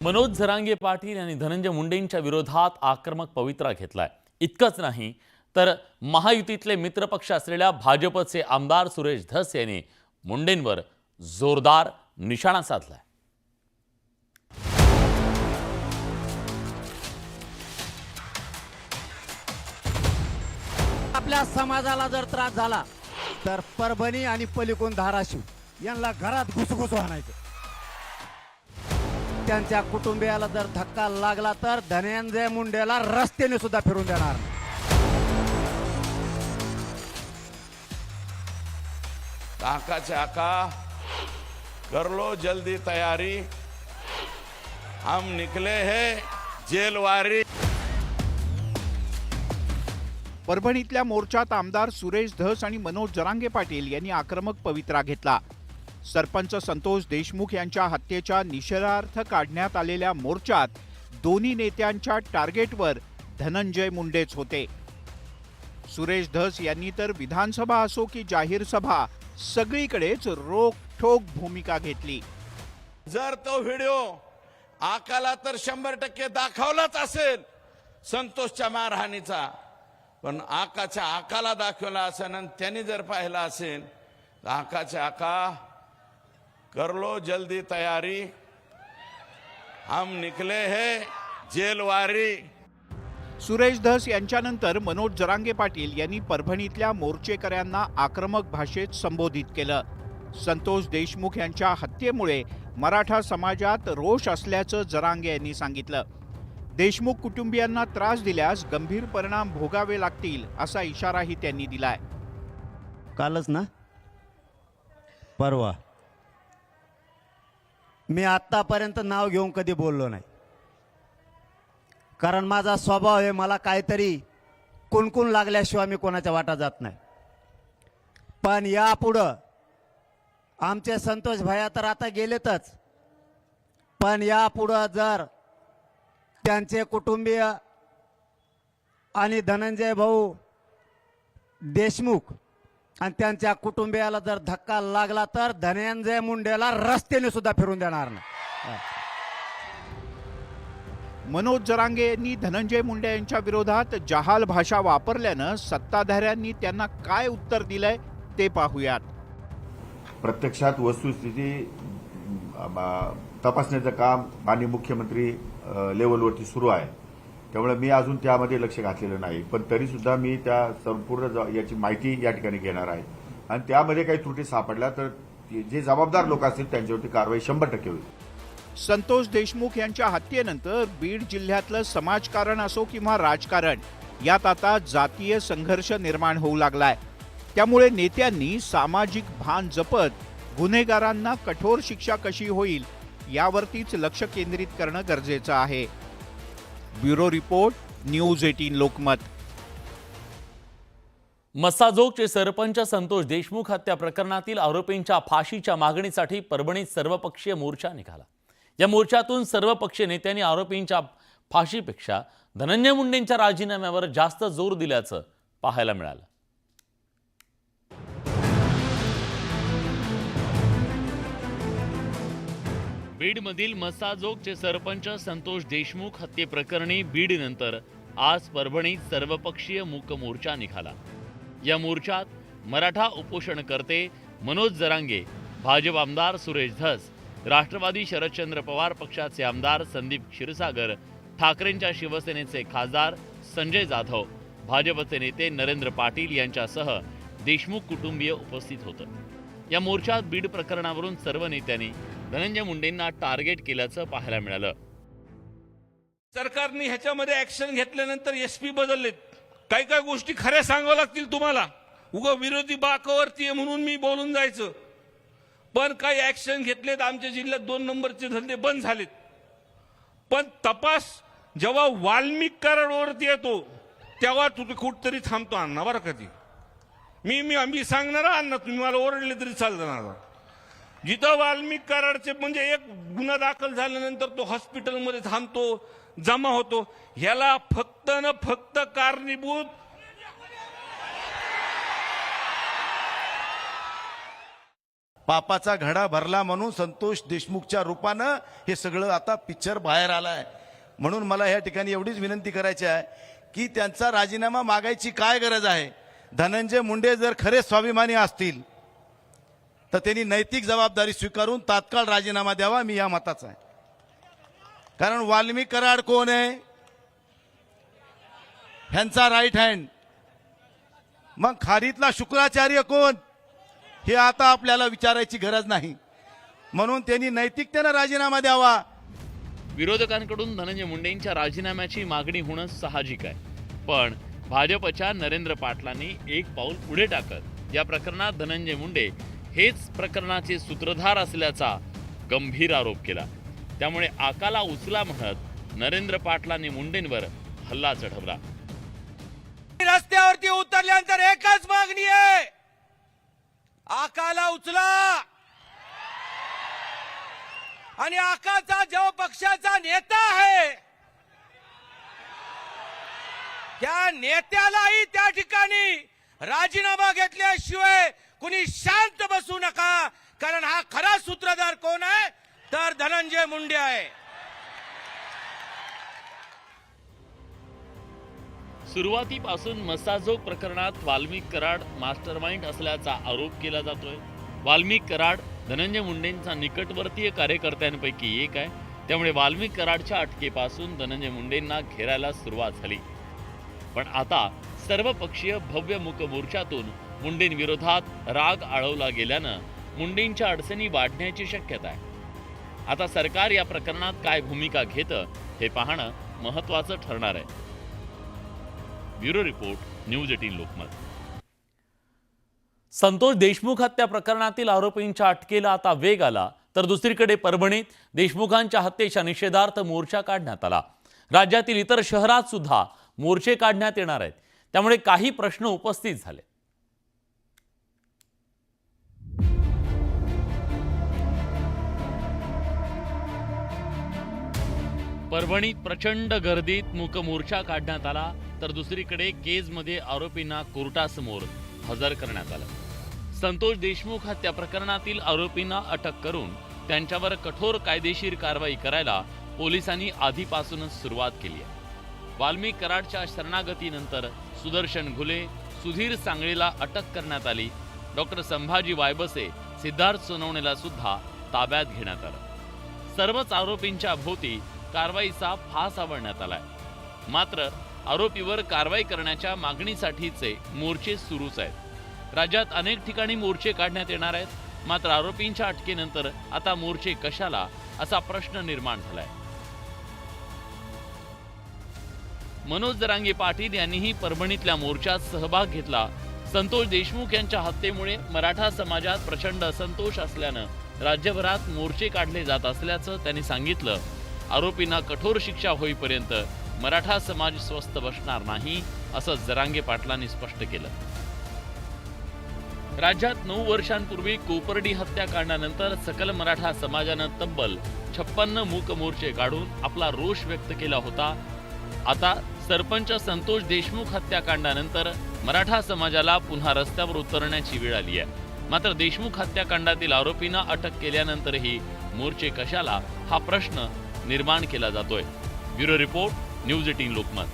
मनोज झरांगे पाटील यांनी धनंजय मुंडेंच्या विरोधात आक्रमक पवित्रा घेतलाय। इतकंच नाही तर महायुतीतले मित्रपक्ष असलेल्या भाजपचे आमदार सुरेश धस यांनी मुंडेंवर जोरदार निशाणा साधलाय। आपल्या समाजाला जर त्रास झाला तर परभणी आणि पलीकडून धाराशिव यांना घरात घुसघुस आणायचं। त्यांच्या कुटुंबियाला जर धक्का लागला तर धनंजय मुंडेला रस्त्याने सुद्धा फिरून देणार नाही। आका से आका कर लो जल्दी तैयारी, हम निकले हैं जेलवारी। परभणीतल्या मोर्चात आमदार सुरेश धस आणि मनोज जरांगे पाटील यांनी आक्रमक पवित्रा घेतला। सरपंच संतोष देशमुख यांच्या हत्येच्या निषेधार्थ काढण्यात आलेल्या मोर्चात दोन्ही नेत्यांच्या टार्गेटवर धनंजय मुंडेच होते। सुरेश धस यांनी तर विधानसभा असो की जाहीर सभा सगळीकडेच रोखठोक भूमिका घेतली। जर तो व्हिडिओ आकाला तर 100% दाखवलाच असेल संतोषच्या मारहाणीचा, पण आकाच्या आकाला दाखवला असेल आणि त्यांनी जर पाहिला असेल तर आकाचे आका कर लो जल्दी तैयारी, हम निकले हैं जेलवारी। सुरेश धस यांच्यानंतर मनोज जरांगे पाटील यांनी परभणीतल्या मोर्चेकऱ्यांना आक्रमक भाषेत संबोधित केलं। संतोष देशमुख यांच्या हत्येमुळे मराठा समाजात रोष असल्याचं जरांगे यांनी सांगितलं। देशमुख कुटुंबियांना त्रास दिल्यास गंभीर परिणाम भोगावे लागतील असा इशाराही त्यांनी दिलाय। कालच ना परवा मी आतापर्यंत नाव घेऊन कधी बोललो नाही, कारण माझा स्वभाव आहे मला काहीतरी कुणकुण लागल्याशिवाय मी कोणाच्या वाटा जात नाही। पण यापुढं आमचे संतोष भैया तर आता गेलेतच, पण यापुढं जर त्यांचे कुटुंबीय आणि धनंजय भाऊ देशमुख आणि त्यांच्या कुटुंबियाला जर धक्का लागला तर धनंजय मुंडेला रस्त्याने सुद्धा फिरून देणार नाही। मनोज जरांगे यांनी धनंजय मुंडे यांच्या विरोधात जहाल भाषा वापरल्यानं सत्ताधाऱ्यांनी त्यांना काय उत्तर दिलंय ते पाहूयात। प्रत्यक्षात वस्तुस्थिती तपासण्याचं काम माननीय मुख्यमंत्री लेवलवरती सुरू आहे, त्यामुळे मी अजून त्यामध्ये लक्ष घातलेलं नाही, पण तरी सुद्धा मी त्या संपूर्ण याची माहिती या ठिकाणी घेणार आहे आणि त्यामध्ये काही त्रुटी सापडल्या तर जे जबाबदार लोक असतील त्यांच्यावरती कारवाई 100% होईल। संतोष देशमुख यांच्या हत्येनंतर बीड जिल्ह्यातलं समाजकारण असो किंवा राजकारण यात आता जातीय संघर्ष निर्माण होऊ लागलाय। त्यामुळे नेत्यांनी सामाजिक भान जपत गुन्हेगारांना कठोर शिक्षा कशी होईल यावरतीच लक्ष केंद्रित करणं गरजेचं आहे। Bureau report, news 18 Lokmat. मस्साजोगचे सरपंच संतोष देशमुख हत्या प्रकरणातील आरोपींच्या फाशीच्या मागणीसाठी परभणीत सर्वपक्षीय मोर्चा निघाला। या मोर्चातून सर्वपक्षीय नेत्यांनी आरोपींच्या फाशीपेक्षा धनंजय मुंडेंच्या राजीनाम्यावर जास्त जोर दिल्याचं पाहायला मिळालं। बीडमधील मस्साजोगचे सरपंच संतोष देशमुख हत्येप्रकरणी बीडनंतर आज परभणीत सर्वपक्षीय मूक मोर्चा निघाला। या मोर्चात मराठा उपोषणकर्ते मनोज जरांगे, भाजप आमदार सुरेश धस, राष्ट्रवादी शरदचंद्र पवार पक्षाचे आमदार संदीप क्षीरसागर, ठाकरेंच्या शिवसेनेचे खासदार संजय जाधव, भाजपचे नेते नरेंद्र पाटील यांच्यासह देशमुख कुटुंबीय उपस्थित होते। या मोर्चात बीड प्रकरणावरून सर्व नेत्यांनी धनंजय मुंडेंना टार्गेट केल्याचं पाहायला मिळालं। सरकारने ह्याच्यामध्ये ऍक्शन घेतल्यानंतर एसपी बदललेत, काही काही गोष्टी खऱ्या सांगाव्या लागतील तुम्हाला। उगा विरोधी बाकावरती आहे म्हणून मी बोलून जायचं, पण काही ऍक्शन घेतलेत। आमच्या जिल्ह्यात 2 नंबरचे धंदे बंद झालेत, पण तपास जेव्हा वाल्मिक कराडवरती येतो तेव्हा तुम्ही कुठतरी थांबतो अण्णा, बरं कधी मी सांगणार अण्णा, तुम्ही मला ओरडले तरी चालणार। जिथं वाल्मिक कराडचे म्हणजे एक गुन्हा दाखल झाल्यानंतर तो हॉस्पिटलमध्ये थांबतो, जमा होतो, ह्याला फक्त न फक्त कारणीभूत पापाचा घडा भरला म्हणून संतोष देशमुखच्या रूपानं हे सगळं आता पिक्चर बाहेर आलाय. म्हणून मला या ठिकाणी एवढीच विनंती करायची आहे की त्यांचा राजीनामा मागायची काय गरज आहे. धनंजय मुंडे जर खरे स्वाभिमानी असतील तर त्यांनी नैतिक जबाबदारी स्वीकारून तात्काळ राजीनामा द्यावा. मी या मताचा आहे. कारण वाल्मिक कराड कोण आहे? ह्यांचा राईट हँड. मग खारीतला शुक्राचार्य कोण हे आता आपल्याला विचारायची गरज नाही. म्हणून त्यांनी नैतिकतेनं राजीनामा द्यावा. विरोधकांकडून धनंजय मुंडेंच्या राजीनाम्याची मागणी होणं साहजिक आहे. पण भाजपच्या नरेंद्र पाटलांनी एक पाऊल पुढे टाकत या प्रकरणात धनंजय मुंडे हेच प्रकरणाचे सूत्रधार असल्याचा गंभीर आरोप केला. त्यामुळे आकाला उचला म्हणत नरेंद्र पाटलांनी मुंडेंवर हल्ला चढवला. रस्त्यावरती उतरल्यानंतर एकच मागणी आहे, आकाला उचला. आणि आकाचा जो पक्षाचा नेता आहे त्या नेत्यालाही त्या ठिकाणी राजीनामा घेतल्याशिवाय कुणी शांत बसू नका. कारण हा खरा सूत्रधार कोण आहे तर धनंजय मुंडे आहे. सुरुवातीपासून मसाजोग प्रकरणात वाल्मिक कराड मास्टरमाइंड असल्याचा आरोप केला जातोय. वाल्मिक कराड धनंजय मुंडेंचा निकटवर्तीय कार्यकर्त्यांपैकी एक आहे. त्यामुळे वाल्मिक कराडच्या अटकेपासून धनंजय मुंडेंना घेरायला सुरुवात झाली. पण आता सर्वपक्षीय भव्य मूक मोर्चातून मुंडेंविरोधात राग आळवला गेल्यानं मुंडेंच्या अडचणी वाढण्याची शक्यता आहे. आता सरकार या प्रकरणात काय भूमिका घेतं हे पाहणं महत्त्वाचं ठरणार आहे. Bureau report, news 18 Lokmat. Santosh Deshmukh हत्या प्रकरणातील आरोपींच्या अटकेला आता वेग आला, तर दुसरीकडे परभणीत देशमुखांच्या हत्येच्या निषेधार्थ मोर्चा काढण्यात आला. राज्यातील इतर शहरात सुद्धा मोर्चे काढण्यात येणार आहेत. त्यामुळे काही प्रश्न उपस्थित झाले. परभणीत प्रचंड गर्दीत मूक मोर्चा काढण्यात आला, तर दुसरीकडे केजमध्ये आरोपींना कोर्टासमोर हजर करण्यात आलं. संतोष देशमुख हत्या प्रकरणातील आरोपींना अटक करून त्यांच्यावर कठोर कायदेशीर कारवाई करायला पोलिसांनी आधीपासूनच सुरुवात केली आहे. वाल्मिक कराडच्या शरणागतीनंतर सुदर्शन घुले, सुधीर सांगळेला अटक करण्यात आली. डॉक्टर संभाजी वायबसे, सिद्धार्थ सोनवणेला सुद्धा ताब्यात घेण्यात आलं. सर्वच आरोपींच्या भोवती कारवाईचा फास आवळण्यात आलाय. मात्र आरोपीवर कारवाई करण्याच्या मागणीसाठीचे मोर्चे सुरूच आहेत. राज्यात अनेक ठिकाणी मोर्चे काढण्यात येणार आहेत. मात्र आरोपींच्या अटकेनंतर आता मोर्चे कशाला असा प्रश्न निर्माण झालाय. मनोज जरांगे पाटील यांनीही परभणीतल्या मोर्चात सहभाग घेतला. संतोष देशमुख यांच्या हत्येमुळे मराठा समाजात प्रचंड असंतोष असल्यानं राज्यभरात मोर्चे काढले जात असल्याचं त्यांनी सांगितलं. आरोपींना कठोर शिक्षा होईपर्यंत मराठा समाज स्वस्थ बसणार नाही असं जरांगे पाटलांनी स्पष्ट केलं. राज्यात 9 वर्षांपूर्वी कोपर्डी हत्याकांडानंतर सकल मराठा समाजानं तब्बल 56 मूक मोर्चे काढून आपला रोष व्यक्त केला होता. आता सरपंच संतोष देशमुख हत्याकांडानंतर मराठा समाजाला पुन्हा रस्त्यावर उतरण्याची वेळ आली आहे. मात्र देशमुख हत्याकांडातील आरोपींना अटक केल्यानंतरही मोर्चे कशाला हा प्रश्न निर्माण केला जातोय. Bureau report, news 18 Lokmat.